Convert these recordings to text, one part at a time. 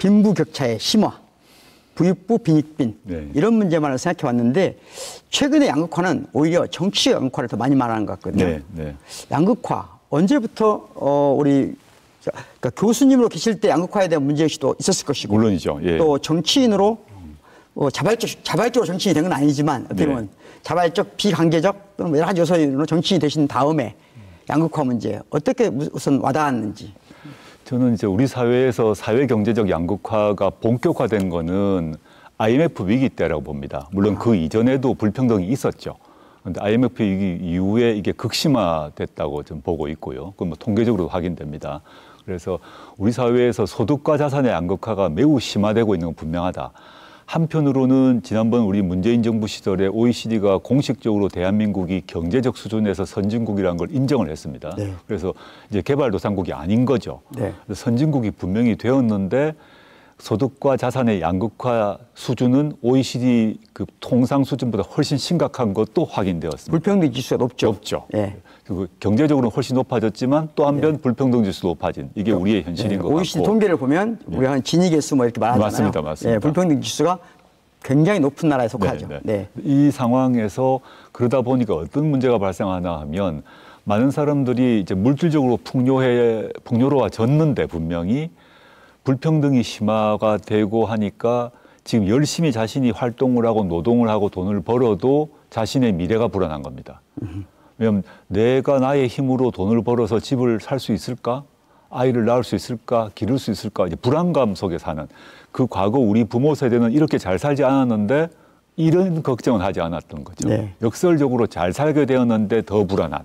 빈부격차의 심화, 부익부 빈익빈 네. 이런 문제만을 생각해 왔는데 최근의 양극화는 오히려 정치 양극화를 더 많이 말하는 것 같거든요. 네, 네. 양극화 언제부터 우리 그러니까 교수님으로 계실 때 양극화에 대한 문제의식도 있었을 것이고 물론이죠. 예. 또 정치인으로 자발적으로 정치인이 된 건 아니지만 어떻게 보면 자발적, 비관계적 또는 여러 가지 요소로 정치인이 되신 다음에 양극화 문제 어떻게 우선 와닿았는지. 저는 이제 우리 사회에서 사회 경제적 양극화가 본격화된 거는 IMF 위기 때라고 봅니다. 물론 그 이전에도 불평등이 있었죠. 그런데 IMF 위기 이후에 이게 극심화됐다고 좀 보고 있고요. 그건 뭐 통계적으로도 확인됩니다. 그래서 우리 사회에서 소득과 자산의 양극화가 매우 심화되고 있는 건 분명하다. 한편으로는 지난번 우리 문재인 정부 시절에 OECD가 공식적으로 대한민국이 경제적 수준에서 선진국이라는 걸 인정을 했습니다. 네. 그래서 이제 개발도상국이 아닌 거죠. 네. 선진국이 분명히 되었는데 소득과 자산의 양극화 수준은 OECD 그 통상 수준보다 훨씬 심각한 것도 확인되었습니다. 불평등 지수가 높죠. 네. 그리고 경제적으로는 훨씬 높아졌지만 또 한편 불평등 지수도 높아진 이게 우리의 현실인 것 같고. OECD 통계를 보면 우리가 한 지니계수 뭐 이렇게 말하잖아요. 맞습니다. 불평등 지수가 굉장히 높은 나라에 속하죠. 이 상황에서 그러다 보니까 어떤 문제가 발생하나 하면 많은 사람들이 이제 물질적으로 풍요로워졌는데 분명히 불평등이 심화가 되고 하니까 지금 열심히 자신이 활동을 하고 노동을 하고 돈을 벌어도 자신의 미래가 불안한 겁니다. 왜냐하면 내가 나의 힘으로 돈을 벌어서 집을 살 수 있을까? 아이를 낳을 수 있을까? 기를 수 있을까? 이제 불안감 속에 사는 그 과거 우리 부모 세대는 이렇게 잘 살지 않았는데 이런 걱정은 하지 않았던 거죠. 네. 역설적으로 잘 살게 되었는데 더 불안한.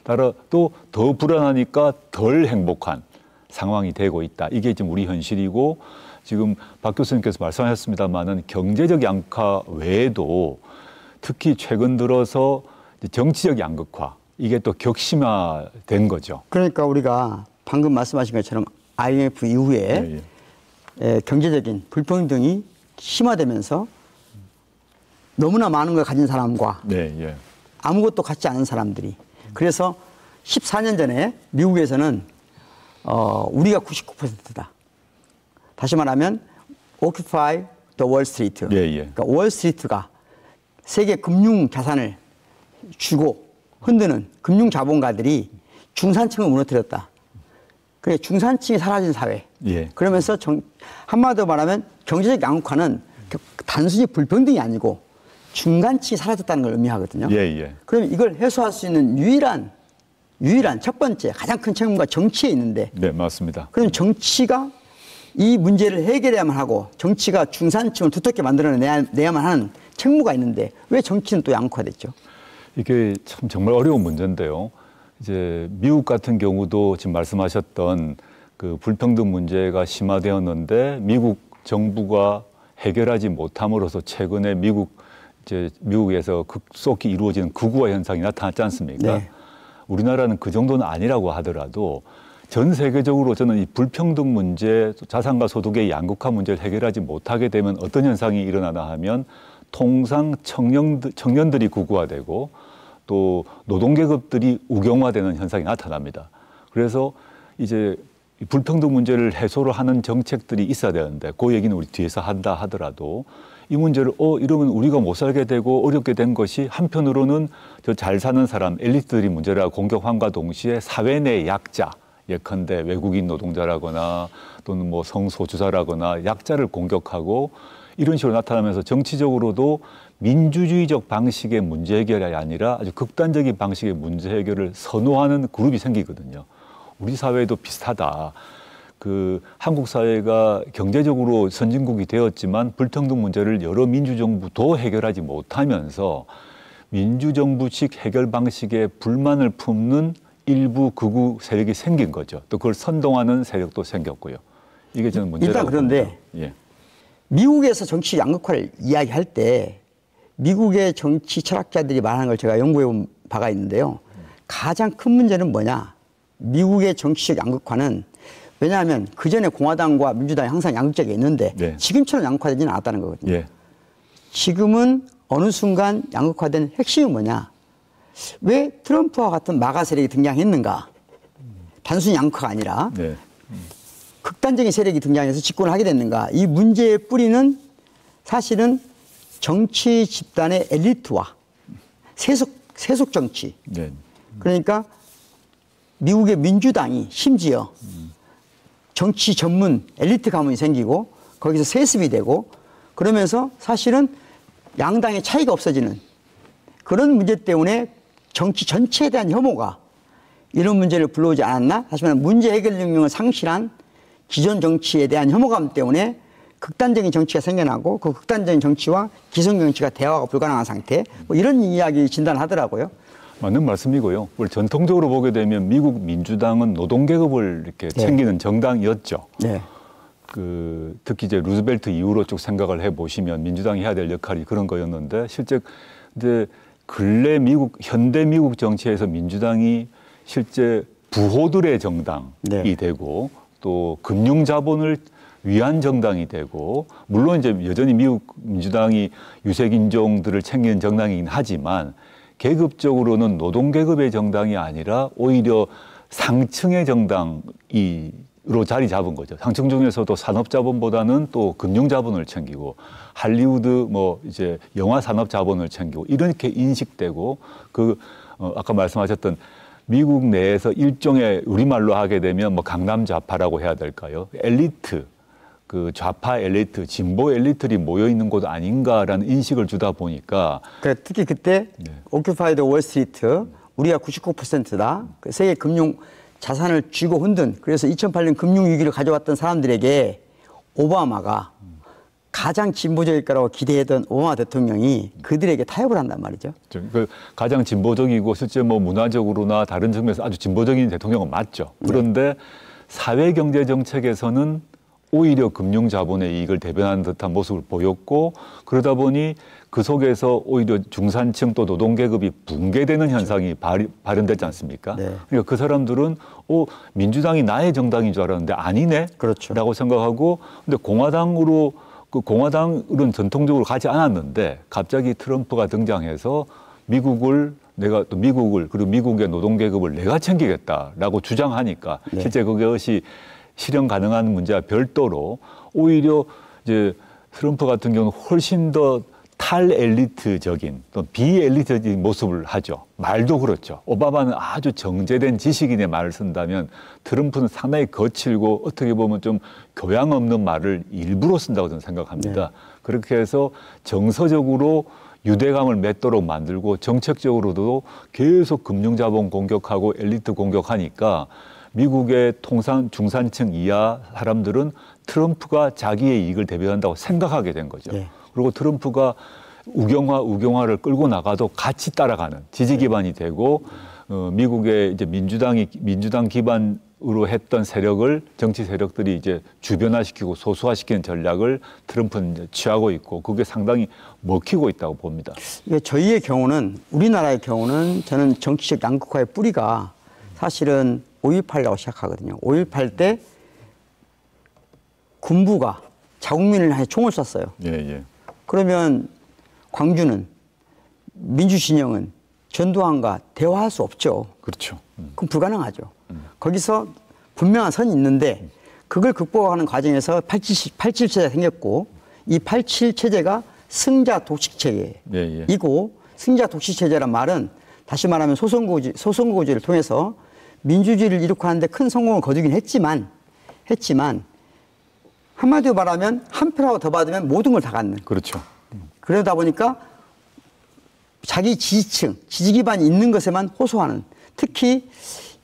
따라 또 더 불안하니까 덜 행복한 상황이 되고 있다. 이게 지금 우리 현실이고 지금 박 교수님께서 말씀하셨습니다마는 경제적 양극화 외에도 특히 최근 들어서 정치적 양극화 이게 또 격심화된 거죠. 그러니까 우리가 방금 말씀하신 것처럼 IMF 이후에 경제적인 불평등이 심화되면서 너무나 많은 걸 가진 사람과 아무것도 갖지 않은 사람들이 그래서 14년 전에 미국에서는 우리가 99%다. 다시 말하면 Occupy the Wall Street. 그러니까 월스트리트가 세계 금융 자산을 쥐고 흔드는 금융 자본가들이 중산층을 무너뜨렸다. 그래 중산층이 사라진 사회. 그러면서 한마디로 말하면 경제적 양극화는 단순히 불평등이 아니고 중간층이 사라졌다는 걸 의미하거든요. 그러면 이걸 해소할 수 있는 유일한 첫 번째 가장 큰 책무가 정치에 있는데. 네, 맞습니다. 그럼 정치가 이 문제를 해결해야만 하고 정치가 중산층을 두텁게 만들어내야만 하는 책무가 있는데 왜 정치는 또 양극화됐죠? 이게 참 정말 어려운 문제인데요. 이제 미국 같은 경우도 지금 말씀하셨던 그 불평등 문제가 심화되었는데 미국 정부가 해결하지 못함으로써 최근에 미국에서 급속히 이루어지는 극우화 현상이 나타났지 않습니까? 우리나라는 그 정도는 아니라고 하더라도 전 세계적으로 저는 이 불평등 문제, 자산과 소득의 양극화 문제를 해결하지 못하게 되면 어떤 현상이 일어나나 하면 통상 청년들이 극우화되고 또 노동계급들이 우경화되는 현상이 나타납니다. 그래서 이제 불평등 문제를 해소를 하는 정책들이 있어야 되는데 그 얘기는 우리 뒤에서 한다 하더라도 이 문제를 이러면 우리가 못 살게 되고 어렵게 된 것이 한편으로는 저 잘 사는 사람 엘리트들이 문제라 공격함과 동시에 사회 내 약자 예컨대 외국인 노동자라거나 또는 뭐 성소수자라거나 약자를 공격하고 이런 식으로 나타나면서 정치적으로도 민주주의적 방식의 문제 해결이 아니라 아주 극단적인 방식의 문제 해결을 선호하는 그룹이 생기거든요. 우리 사회도 비슷하다. 그 한국 사회가 경제적으로 선진국이 되었지만 불평등 문제를 여러 민주정부도 해결하지 못하면서 민주정부식 해결 방식에 불만을 품는 일부 극우 세력이 생긴 거죠. 또 그걸 선동하는 세력도 생겼고요. 이게 저는 문제라고 일단 그런데 미국에서 정치 양극화를 이야기할 때 미국의 정치 철학자들이 말하는 걸 제가 연구해 본 바가 있는데요. 가장 큰 문제는 뭐냐? 미국의 정치적 양극화는 왜냐하면 그전에 공화당과 민주당이 항상 양극적이 있는데 지금처럼 양극화되지는 않았다는 거거든요. 지금은 어느 순간 양극화된 핵심이 뭐냐? 왜 트럼프와 같은 마가 세력이 등장했는가? 단순히 양극화가 아니라 극단적인 세력이 등장해서 집권을 하게 됐는가? 이 문제의 뿌리는 사실은 정치 집단의 엘리트와 세속 정치. 네. 그러니까 미국의 민주당이 심지어 정치 전문 엘리트 가문이 생기고 거기서 세습이 되고 그러면서 사실은 양당의 차이가 없어지는 그런 문제 때문에 정치 전체에 대한 혐오가 이런 문제를 불러오지 않았나? 다시 말하면 문제 해결 능력을 상실한 기존 정치에 대한 혐오감 때문에 극단적인 정치가 생겨나고 그 극단적인 정치와 기성 정치가 대화가 불가능한 상태 뭐 이런 이야기 진단을 하더라고요. 맞는 말씀이고요. 원래 전통적으로 보게 되면 미국 민주당은 노동계급을 이렇게 챙기는 정당이었죠. 네. 특히 이제 루즈벨트 이후로 쭉 생각을 해보시면 민주당이 해야 될 역할이 그런 거였는데 실제 이제 근래 현대 미국 정치에서 민주당이 실제 부호들의 정당이 되고 또 금융자본을 위한 정당이 되고 물론 이제 여전히 미국 민주당이 유색인종들을 챙기는 정당이긴 하지만 계급적으로는 노동계급의 정당이 아니라 오히려 상층의 정당으로 자리 잡은 거죠. 상층 중에서도 산업자본보다는 또 금융자본을 챙기고 할리우드 이제 영화 산업자본을 챙기고 이렇게 인식되고 아까 말씀하셨던 미국 내에서 일종의 우리말로 하게 되면 강남 좌파라고 해야 될까요? 엘리트, 좌파 엘리트, 진보 엘리트들이 모여 있는 곳 아닌가라는 인식을 주다 보니까 특히 그때 오큐파이드 월스트리트 우리가 99%다. 세계 금융 자산을 쥐고 흔든 그래서 2008년 금융위기를 가져왔던 사람들에게 오바마가 가장 진보적일 거라고 기대했던 오바마 대통령이 그들에게 타협을 한단 말이죠. 가장 진보적이고 실제 문화적으로나 다른 측면에서 아주 진보적인 대통령은 맞죠. 그런데 사회경제정책에서는 오히려 금융자본의 이익을 대변하는 듯한 모습을 보였고 그러다 보니 그 속에서 오히려 중산층 또 노동계급이 붕괴되는 현상이 발현되지 않습니까? 네. 그러니까 그 사람들은 민주당이 나의 정당인 줄 알았는데 아니네? 그렇죠. 라고 생각하고 근데 공화당은 전통적으로 가지 않았는데 갑자기 트럼프가 등장해서 미국을 그리고 미국의 노동계급을 내가 챙기겠다라고 주장하니까 실제 그것이 실현 가능한 문제와 별도로 오히려 이제 트럼프 같은 경우는 훨씬 더 탈엘리트적인 또 비엘리트적인 모습을 하죠. 말도 그렇죠. 오바마는 아주 정제된 지식인의 말을 쓴다면 트럼프는 상당히 거칠고 어떻게 보면 좀 교양 없는 말을 일부러 쓴다고 저는 생각합니다. 그렇게 해서 정서적으로 유대감을 맺도록 만들고 정책적으로도 계속 금융자본 공격하고 엘리트 공격하니까 미국의 중산층 이하 사람들은 트럼프가 자기의 이익을 대변한다고 생각하게 된 거죠. 그리고 트럼프가 우경화를 끌고 나가도 같이 따라가는 지지 기반이 되고 미국의 이제 민주당 기반으로 했던 정치 세력들이 이제 주변화시키고 소수화시키는 전략을 트럼프는 이제 취하고 있고 그게 상당히 먹히고 있다고 봅니다. 저희의 경우는 우리나라의 경우는 저는 정치적 양극화의 뿌리가 사실은 5.18이라고 시작하거든요. 5.18 때 군부가 자국민을 향해 총을 쐈어요. 그러면 광주는 민주진영은 전두환과 대화할 수 없죠. 그렇죠. 그럼 불가능하죠. 거기서 분명한 선이 있는데 그걸 극복하는 과정에서 87체제가 생겼고 이 87체제가 승자 독식 체제이고 승자 독식 체제란 말은 다시 말하면 소선거구제를 통해서 민주주의를 이룩 하는데 큰 성공을 거두긴 했지만 한마디로 말하면 한 표라도 더 받으면 모든 걸 다 갖는. 그렇죠. 그러다 보니까 자기 지지층, 지지 기반이 있는 것에만 호소하는. 특히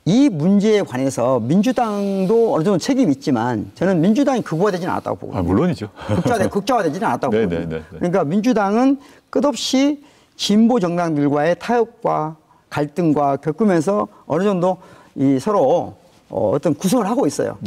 이 문제에 관해서 민주당도 어느 정도 책임이 있지만 저는 민주당이 극우화되지는 않았다고 보거든요. 물론이죠. 극좌화되지는 않았다고 보거든요. 그러니까 민주당은 끝없이 진보 정당들과의 타협과 갈등과 겪으면서 어느 정도 서로 어떤 구성을 하고 있어요.